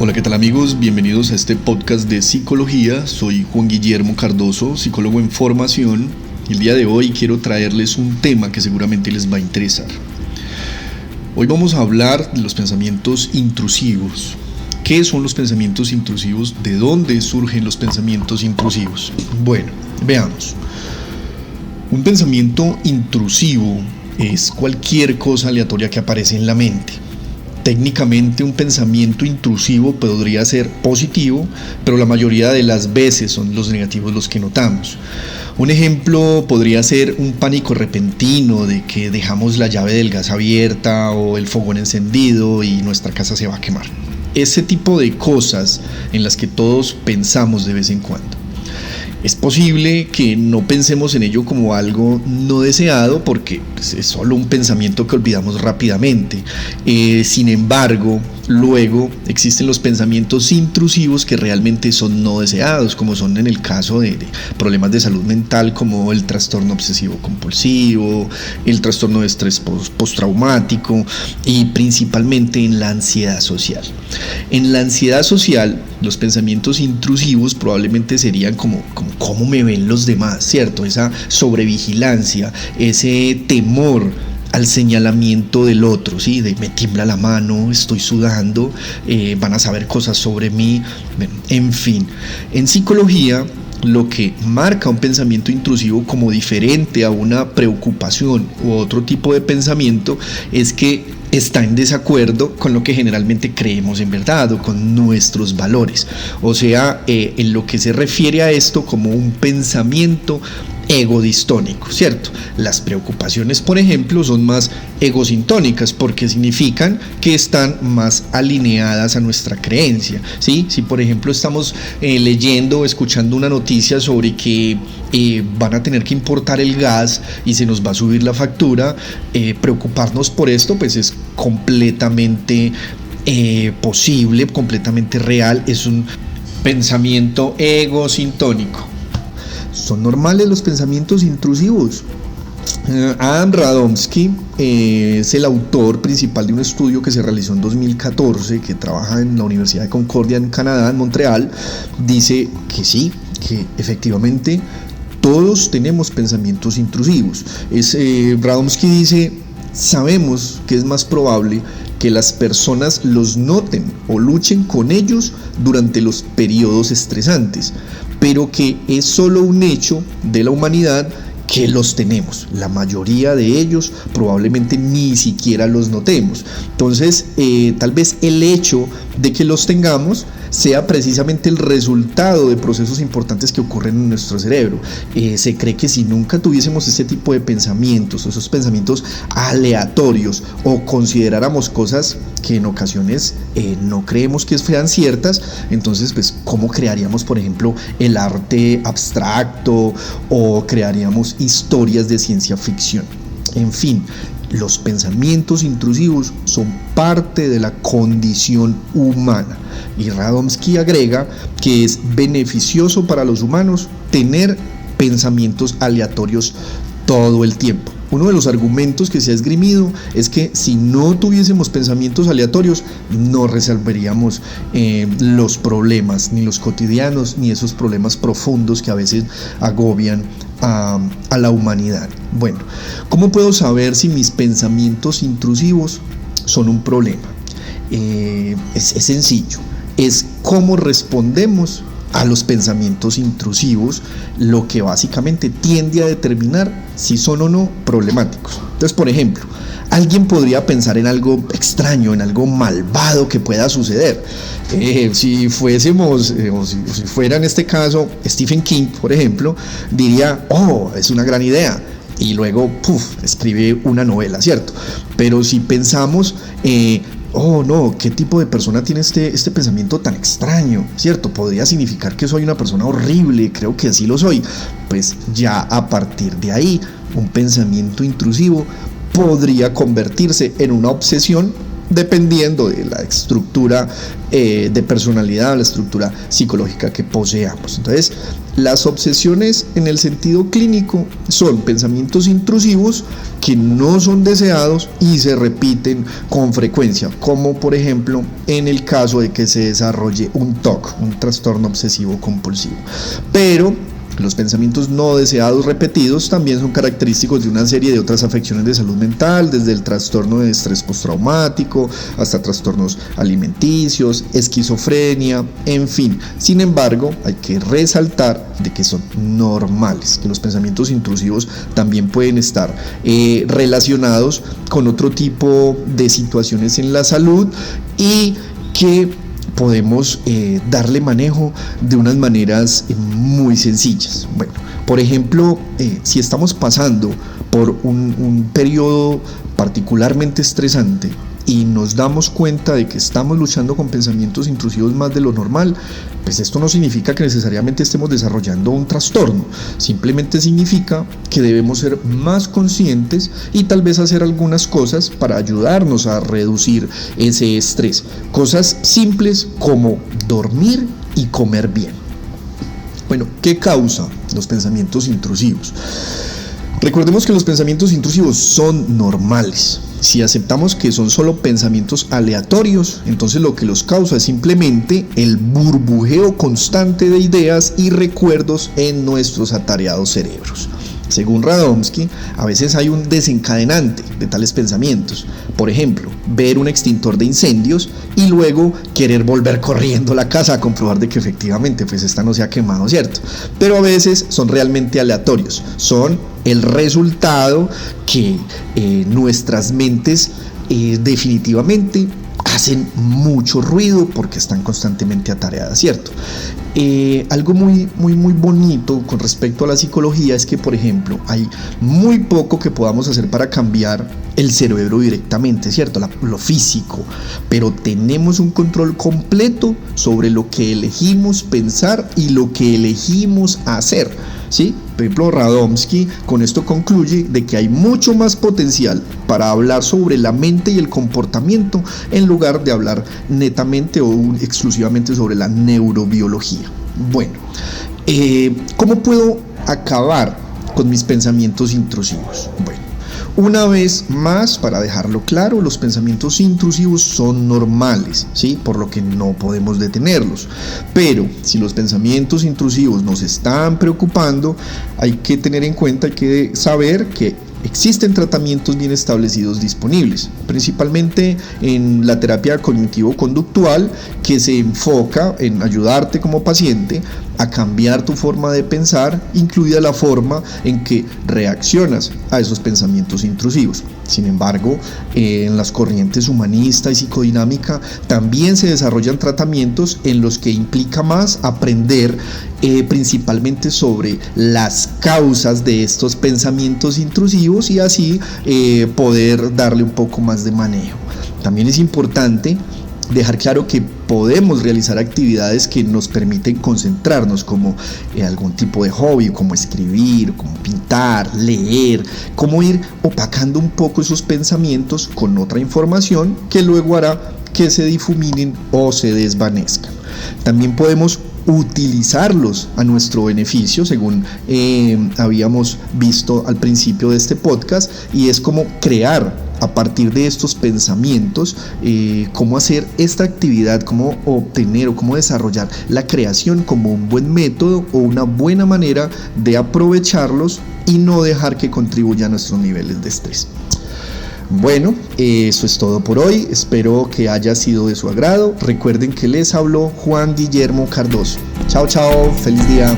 Hola, ¿qué tal amigos? Bienvenidos a este podcast de psicología. Soy Juan Guillermo Cardoso, psicólogo en formación. Y el día de hoy quiero traerles un tema que seguramente les va a interesar. Hoy vamos a hablar de los pensamientos intrusivos. ¿Qué son los pensamientos intrusivos? ¿De dónde surgen los pensamientos intrusivos? Bueno, veamos. Un pensamiento intrusivo es cualquier cosa aleatoria que aparece en la mente. Técnicamente un pensamiento intrusivo podría ser positivo, pero la mayoría de las veces son los negativos los que notamos. Un ejemplo podría ser un pánico repentino de que dejamos la llave del gas abierta o el fogón encendido y nuestra casa se va a quemar. Ese tipo de cosas en las que todos pensamos de vez en cuando. Es posible que no pensemos en ello como algo no deseado porque es solo un pensamiento que olvidamos rápidamente. Sin embargo, luego existen los pensamientos intrusivos que realmente son no deseados, como son en el caso de problemas de salud mental como el trastorno obsesivo compulsivo, el trastorno de estrés postraumático y principalmente en la ansiedad social. En la ansiedad social, los pensamientos intrusivos probablemente serían como cómo me ven los demás, ¿cierto? Esa sobrevigilancia, ese temor al señalamiento del otro, ¿sí? De me tiembla la mano, estoy sudando, van a saber cosas sobre mí, en fin. En psicología, lo que marca un pensamiento intrusivo como diferente a una preocupación u otro tipo de pensamiento es que está en desacuerdo con lo que generalmente creemos en verdad o con nuestros valores. O sea, en lo que se refiere a esto como un pensamiento egodistónico, ¿cierto? Las preocupaciones, por ejemplo, son más egosintónicas porque significan que están más alineadas a nuestra creencia, ¿sí? Si, por ejemplo, estamos leyendo o escuchando una noticia sobre que van a tener que importar el gas y se nos va a subir la factura, preocuparnos por esto, pues es completamente posible, completamente real, es un pensamiento egosintónico. ¿Son normales los pensamientos intrusivos? Adam Radomski es el autor principal de un estudio que se realizó en 2014, que trabaja en la Universidad de Concordia en Canadá, en Montreal. Dice que sí, que efectivamente todos tenemos pensamientos intrusivos. Radomski dice, sabemos que es más probable que las personas los noten o luchen con ellos durante los periodos estresantes, pero que es solo un hecho de la humanidad que los tenemos. La mayoría de ellos probablemente ni siquiera los notemos. Entonces, tal vez el hecho de que los tengamos sea precisamente el resultado de procesos importantes que ocurren en nuestro cerebro. Se cree que si nunca tuviésemos ese tipo de pensamientos, esos pensamientos aleatorios, o consideráramos cosas que en ocasiones no creemos que sean ciertas, entonces pues ¿cómo crearíamos, por ejemplo, el arte abstracto o crearíamos historias de ciencia ficción? En fin, los pensamientos intrusivos son parte de la condición humana. Y Radomski agrega que es beneficioso para los humanos tener pensamientos aleatorios todo el tiempo. Uno de los argumentos que se ha esgrimido es que si no tuviésemos pensamientos aleatorios, no resolveríamos los problemas, ni los cotidianos, ni esos problemas profundos que a veces agobian a la humanidad. Bueno, ¿cómo puedo saber si mis pensamientos intrusivos son un problema? Es sencillo, es cómo respondemos a los pensamientos intrusivos, lo que básicamente tiende a determinar si son o no problemáticos. Entonces, por ejemplo, alguien podría pensar en algo extraño, en algo malvado que pueda suceder. Si fuésemos, o si fuera en este caso Stephen King, por ejemplo, diría, oh, es una gran idea. Y luego, escribe una novela, ¿cierto? Pero si pensamos, oh no, ¿qué tipo de persona tiene este pensamiento tan extraño? ¿Cierto? Podría significar que soy una persona horrible, creo que así lo soy. Pues ya a partir de ahí, un pensamiento intrusivo podría convertirse en una obsesión dependiendo de la estructura de personalidad, la estructura psicológica que poseamos. Entonces, las obsesiones en el sentido clínico son pensamientos intrusivos que no son deseados y se repiten con frecuencia, como por ejemplo en el caso de que se desarrolle un TOC, un trastorno obsesivo compulsivo. Pero los pensamientos no deseados repetidos también son característicos de una serie de otras afecciones de salud mental, desde el trastorno de estrés postraumático hasta trastornos alimenticios, esquizofrenia, en fin. Sin embargo, hay que resaltar de que son normales, que los pensamientos intrusivos también pueden estar relacionados con otro tipo de situaciones en la salud y que podemos darle manejo de unas maneras muy sencillas. Bueno, por ejemplo, si estamos pasando por un periodo particularmente estresante y nos damos cuenta de que estamos luchando con pensamientos intrusivos más de lo normal, pues esto no significa que necesariamente estemos desarrollando un trastorno, simplemente significa que debemos ser más conscientes y tal vez hacer algunas cosas para ayudarnos a reducir ese estrés. Cosas simples como dormir y comer bien. Bueno, ¿qué causa los pensamientos intrusivos? Recordemos que los pensamientos intrusivos son normales. Si aceptamos que son solo pensamientos aleatorios, entonces lo que los causa es simplemente el burbujeo constante de ideas y recuerdos en nuestros atareados cerebros. Según Radomski, a veces hay un desencadenante de tales pensamientos. Por ejemplo, ver un extintor de incendios y luego querer volver corriendo a la casa a comprobar de que efectivamente pues esta no se ha quemado, ¿cierto? Pero a veces son realmente aleatorios, son el resultado que nuestras mentes definitivamente hacen mucho ruido porque están constantemente atareadas, ¿cierto? Algo muy bonito con respecto a la psicología es que, por ejemplo, hay muy poco que podamos hacer para cambiar el cerebro directamente, ¿cierto? Lo físico, pero tenemos un control completo sobre lo que elegimos pensar y lo que elegimos hacer, ¿sí? Por ejemplo, Radomski con esto concluye de que hay mucho más potencial para hablar sobre la mente y el comportamiento en lugar de hablar netamente o exclusivamente sobre la neurobiología. Bueno, ¿cómo puedo acabar con mis pensamientos intrusivos? Bueno, una vez más, para dejarlo claro, los pensamientos intrusivos son normales, ¿sí? Por lo que no podemos detenerlos. Pero si los pensamientos intrusivos nos están preocupando, hay que tener en cuenta, hay que saber que existen tratamientos bien establecidos disponibles, principalmente en la terapia cognitivo-conductual, que se enfoca en ayudarte como paciente a cambiar tu forma de pensar, incluida la forma en que reaccionas a esos pensamientos intrusivos. Sin embargo, en las corrientes humanista y psicodinámica también se desarrollan tratamientos en los que implica más aprender principalmente sobre las causas de estos pensamientos intrusivos y así poder darle un poco más de manejo. También es importante dejar claro que podemos realizar actividades que nos permiten concentrarnos, como algún tipo de hobby, como escribir, como pintar, leer, como ir opacando un poco esos pensamientos con otra información que luego hará que se difuminen o se desvanezcan. También podemos utilizarlos a nuestro beneficio, según habíamos visto al principio de este podcast, y es como crear a partir de estos pensamientos, cómo hacer esta actividad, cómo obtener o cómo desarrollar la creación como un buen método o una buena manera de aprovecharlos y no dejar que contribuya a nuestros niveles de estrés. Bueno, eso es todo por hoy, espero que haya sido de su agrado. Recuerden que les habló Juan Guillermo Cardoso. Chao, chao, feliz día.